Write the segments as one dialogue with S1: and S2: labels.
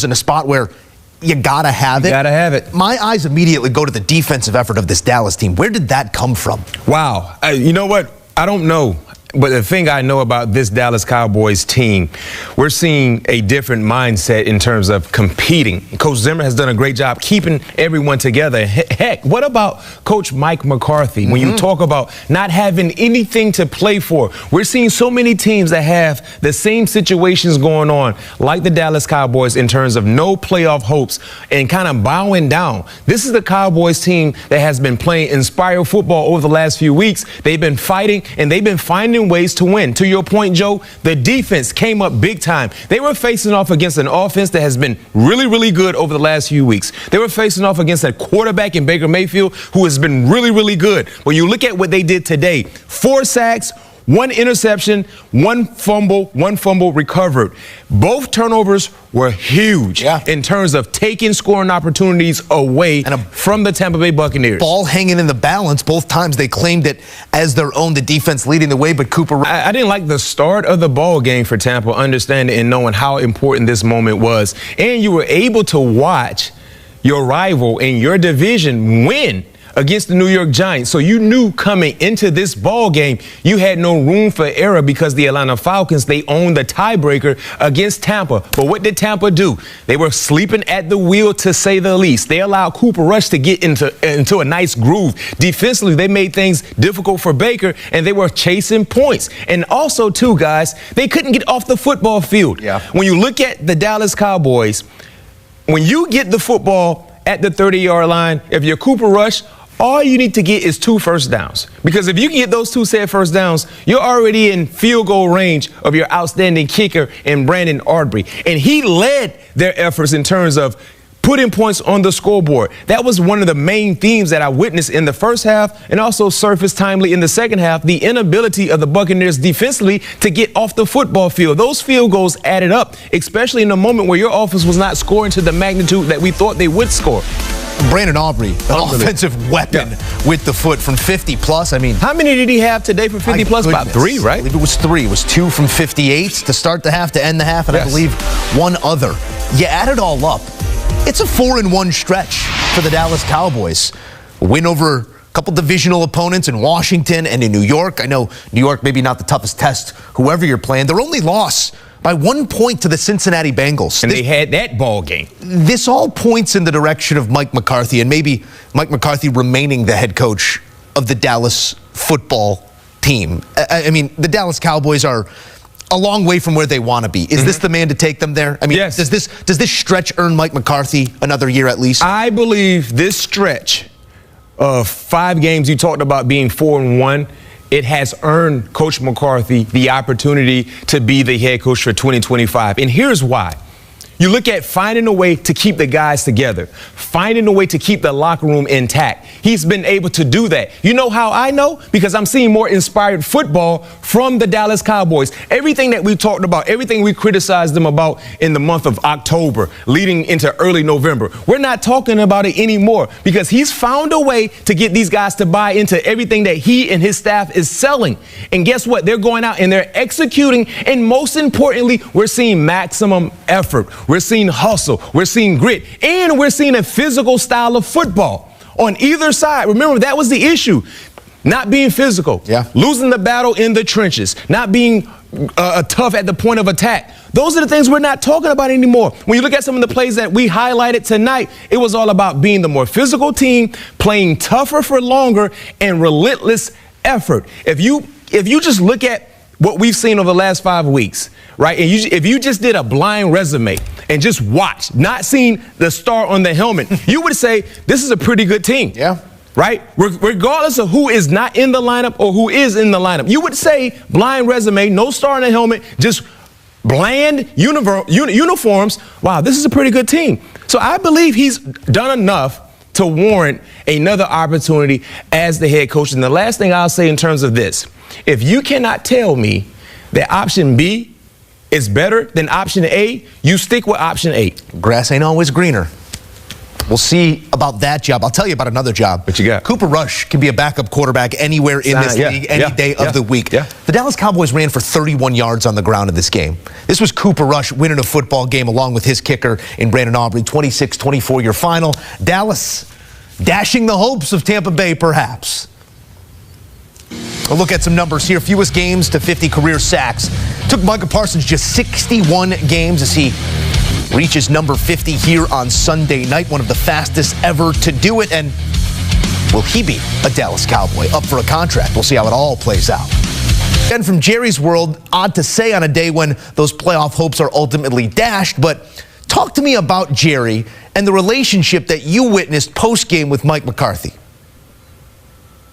S1: in a spot where you gotta have it.
S2: You gotta have it.
S1: My eyes immediately go to the defensive effort of this Dallas team. Where did that come from?
S2: Wow. You know what? I don't know. But the thing I know about this Dallas Cowboys team, we're seeing a different mindset in terms of competing. Coach Zimmer has done a great job keeping everyone together. Heck, what about Coach Mike McCarthy? When you talk about not having anything to play for, we're seeing so many teams that have the same situations going on, like the Dallas Cowboys, in terms of no playoff hopes and kind of bowing down. This is the Cowboys team that has been playing inspired football over the last few weeks. They've been fighting and they've been finding ways to win. To your point, Joe, the defense came up big time. They were facing off against an offense that has been really, really good over the last few weeks. They were facing off against a quarterback in Baker Mayfield who has been really, really good. When you look at what they did today, 4 sacks, 1 interception, 1 fumble recovered. Both turnovers were huge in terms of taking scoring opportunities away from the Tampa Bay Buccaneers.
S1: Ball hanging in the balance. Both times they claimed it as their own, the defense leading the way, but Cooper...
S2: I didn't like the start of the ball game for Tampa, understanding and knowing how important this moment was. And you were able to watch your rival in your division win against the New York Giants. So you knew coming into this ball game, you had no room for error because the Atlanta Falcons, they owned the tiebreaker against Tampa. But what did Tampa do? They were sleeping at the wheel, to say the least. They allowed Cooper Rush to get into a nice groove. Defensively, they made things difficult for Baker, and they were chasing points. And also, too, guys, they couldn't get off the football field. When you look at the Dallas Cowboys, when you get the football at the 30-yard line, if you're Cooper Rush, all you need to get is 2 first downs. Because if you can get those 2 said first downs, you're already in field goal range of your outstanding kicker in Brandon Aubrey. And he led their efforts in terms of putting points on the scoreboard. That was one of the main themes that I witnessed in the first half and also surfaced timely in the second half, the inability of the Buccaneers defensively to get off the football field. Those field goals added up, especially in a moment where your offense was not scoring to the magnitude that we thought they would score.
S1: Brandon Aubrey, an offensive weapon with the foot from 50 plus. I mean,
S2: how many did he have today for 50 plus? About 3, right?
S1: I believe it was 3. It was 2 from 58 to start the half, to end the half, and I believe 1 other. You add it all up, it's a 4-1 stretch for the Dallas Cowboys. A win over a couple divisional opponents in Washington and in New York. I know New York maybe not the toughest test, whoever you're playing. Their only loss by 1 point to the Cincinnati Bengals.
S2: And they had that ball game.
S1: This all points in the direction of Mike McCarthy, and maybe Mike McCarthy remaining the head coach of the Dallas football team. I mean, the Dallas Cowboys are a long way from where they want to be. Is this the man to take them there? I mean, does this stretch earn Mike McCarthy another year at least?
S2: I believe this stretch of 5 games, you talked about being 4-1, it has earned Coach McCarthy the opportunity to be the head coach for 2025. And here's why. You look at finding a way to keep the guys together, finding a way to keep the locker room intact. He's been able to do that. You know how I know? Because I'm seeing more inspired football from the Dallas Cowboys. Everything that we talked about, everything we criticized them about in the month of October, leading into early November, we're not talking about it anymore because he's found a way to get these guys to buy into everything that he and his staff is selling. And guess what? They're going out and they're executing. And most importantly, we're seeing maximum effort. We're seeing hustle, we're seeing grit, and we're seeing a physical style of football on either side. Remember, that was the issue. Not being physical, losing the battle in the trenches, not being tough at the point of attack. Those are the things we're not talking about anymore. When you look at some of the plays that we highlighted tonight, it was all about being the more physical team, playing tougher for longer, and relentless effort. If you just look at what we've seen over the last 5 weeks, right? And if you just did a blind resume and just watch, not seeing the star on the helmet, you would say this is a pretty good team. Right? Regardless of who is not in the lineup or who is in the lineup. You would say blind resume, no star on the helmet, just bland uniforms. Wow, this is a pretty good team. So I believe he's done enough to warrant another opportunity as the head coach. And the last thing I'll say in terms of this, if you cannot tell me that option B is better than option A, you stick with option A.
S1: Grass ain't always greener. We'll see about that job. I'll tell you about another job.
S2: What you got?
S1: Cooper Rush can be a backup quarterback anywhere in this league, any day of the week.
S2: Yeah.
S1: The Dallas Cowboys ran for 31 yards on the ground in this game. This was Cooper Rush winning a football game along with his kicker in Brandon Aubrey. 26-24 your final. Dallas dashing the hopes of Tampa Bay, perhaps. A look at some numbers here. Fewest games to 50 career sacks. Took Micah Parsons just 61 games as he reaches number 50 here on Sunday night. One of the fastest ever to do it. And will he be a Dallas Cowboy up for a contract? We'll see how it all plays out. And from Jerry's world, odd to say on a day when those playoff hopes are ultimately dashed, but talk to me about Jerry and the relationship that you witnessed post-game with Mike McCarthy.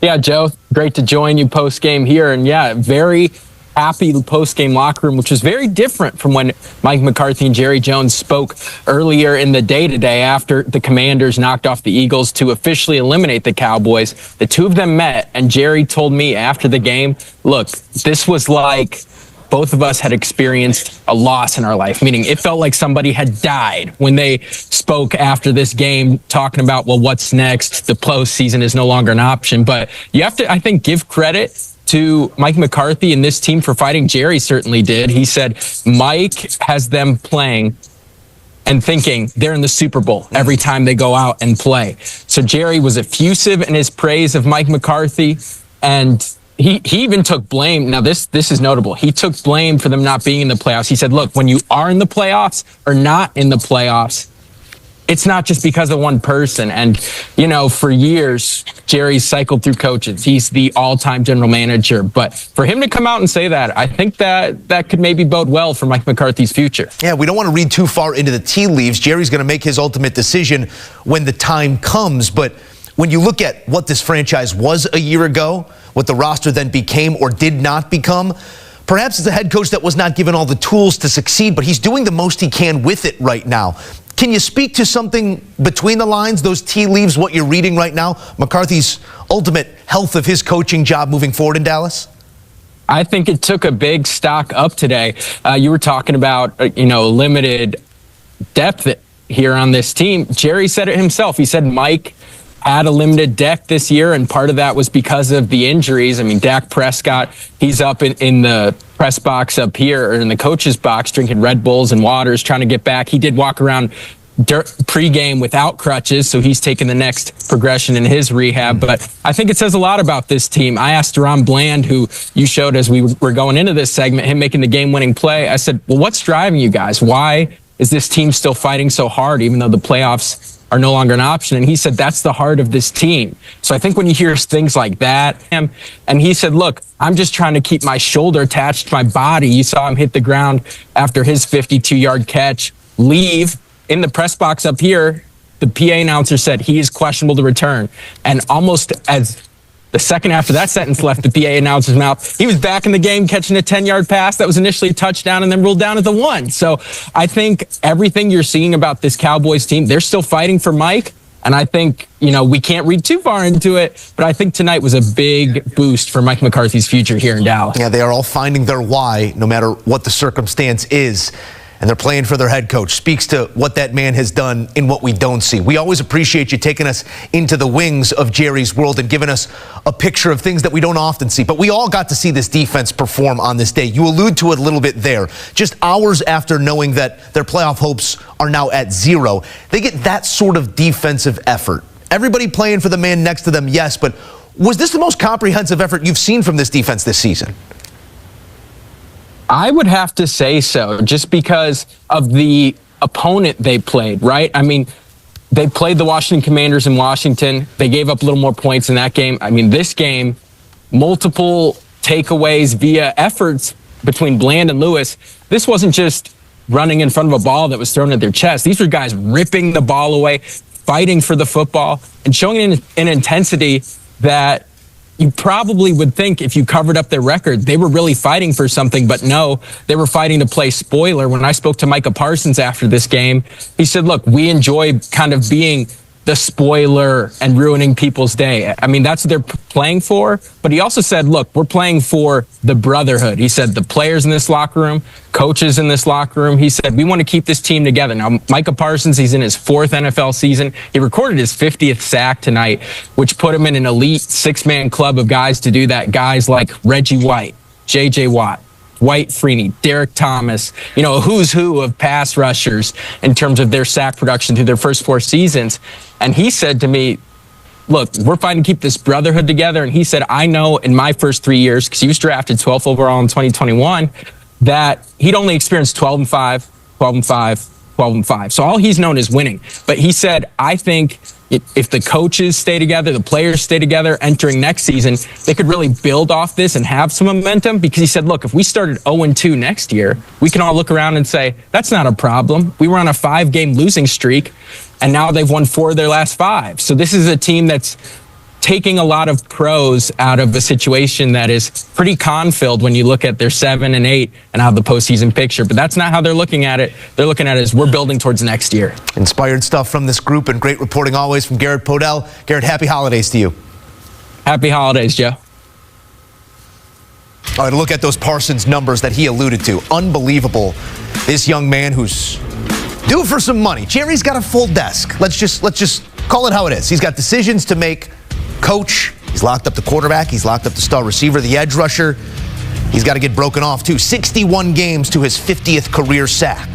S3: Yeah, Joe, great to join you post-game here. And yeah, very happy post-game locker room, which was very different from when Mike McCarthy and Jerry Jones spoke earlier in the day today after the Commanders knocked off the Eagles to officially eliminate the Cowboys. The two of them met, and Jerry told me after the game, look, this was like both of us had experienced a loss in our life, meaning it felt like somebody had died when they spoke after this game, talking about, well, what's next? The postseason is no longer an option. But you have to, I think, give credit to Mike McCarthy and this team for fighting. Jerry certainly did. He said Mike has them playing and thinking they're in the Super Bowl every time they go out and play. So Jerry was effusive in his praise of Mike McCarthy, and he even took blame. Now, this is notable. He took blame for them not being in the playoffs. He said, look, when you are in the playoffs or not in the playoffs, it's not just because of one person. And, you know, for years, Jerry's cycled through coaches. He's the all-time general manager. But for him to come out and say that, I think that could maybe bode well for Mike McCarthy's future.
S1: Yeah, we don't want to read too far into the tea leaves. Jerry's going to make his ultimate decision when the time comes. But when you look at what this franchise was a year ago, what the roster then became or did not become, perhaps it's a head coach that was not given all the tools to succeed, but he's doing the most he can with it right now. Can you speak to something between the lines, those tea leaves, what you're reading right now, McCarthy's ultimate health of his coaching job moving forward in Dallas?
S3: I think it took a big stock up today. You were talking about, limited depth here on this team. Jerry said it himself. He said Mike had a limited depth this year, and part of that was because of the injuries. I mean, Dak Prescott, he's up in the press box up here, or in the coach's box, drinking Red Bulls and waters, trying to get back. He did walk around pregame without crutches, so he's taking the next progression in his rehab. But I think it says a lot about this team. I asked Deron Bland, who you showed as we were going into this segment, him making the game-winning play. I said, well, what's driving you guys? Why is this team still fighting so hard, even though the playoffs are no longer an option? And he said, that's the heart of this team. So I think when you hear things like that, and he said, look, I'm just trying to keep my shoulder attached to my body. You saw him hit the ground after his 52-yard catch, leave. In the press box up here, the PA announcer said he is questionable to return. And almost as the second after that sentence left the PA announcer's mouth, he was back in the game catching a 10-yard pass that was initially a touchdown and then ruled down as a 1. So I think everything you're seeing about this Cowboys team, they're still fighting for Mike. And I think, we can't read too far into it, but I think tonight was a big boost for Mike McCarthy's future here in Dallas.
S1: Yeah, they are all finding their why, no matter what the circumstance is. And they're playing for their head coach. Speaks to what that man has done in what we don't see. We always appreciate you taking us into the wings of Jerry's world and giving us a picture of things that we don't often see. But we all got to see this defense perform on this day. You allude to it a little bit there. Just hours after knowing that their playoff hopes are now at 0, they get that sort of defensive effort. Everybody playing for the man next to them, yes, but was this the most comprehensive effort you've seen from this defense this season?
S3: I would have to say so, just because of the opponent they played, right? I mean, they played the Washington Commanders in Washington. They gave up a little more points in that game. I mean, this game, multiple takeaways via efforts between Bland and Lewis. This wasn't just running in front of a ball that was thrown at their chest. These were guys ripping the ball away, fighting for the football, and showing an intensity that you probably would think if you covered up their record, they were really fighting for something, but no, they were fighting to play spoiler. When I spoke to Micah Parsons after this game, he said, look, we enjoy kind of being the spoiler and ruining people's day. I mean, that's what they're playing for. But he also said, look, we're playing for the brotherhood. He said the players in this locker room, coaches in this locker room. He said, we want to keep this team together. Now, Micah Parsons, he's in his 4th NFL season. He recorded his 50th sack tonight, which put him in an elite 6-man club of guys to do that. Guys like Reggie White, J.J. Watt, Dwight Freeney, Derek Thomas, a who's who of pass rushers in terms of their sack production through their first 4 seasons. And he said to me, look, we're fighting to keep this brotherhood together. And he said, I know in my first 3 years, because he was drafted 12th overall in 2021, that he'd only experienced 12-5, 12-5, 12-5. So all he's known is winning. But he said, I think if the coaches stay together, the players stay together entering next season, they could really build off this and have some momentum. Because he said, look, if we started 0-2 next year, we can all look around and say, that's not a problem. We were on a 5-game losing streak, and now they've won 4 of their last 5. So this is a team that's taking a lot of pros out of a situation that is pretty con-filled when you look at their 7 and 8 and how the postseason picture. But that's not how they're looking at it. They're looking at it as we're building towards next year.
S1: Inspired stuff from this group and great reporting always from Garrett Podell. Garrett, happy holidays to you.
S3: Happy holidays, Joe.
S1: All right, look at those Parsons numbers that he alluded to. Unbelievable. This young man who's due for some money. Jerry's got a full desk. Let's just call it how it is. He's got decisions to make. Coach, he's locked up the quarterback, he's locked up the star receiver, the edge rusher. He's got to get broken off too. 61 games to his 50th career sack.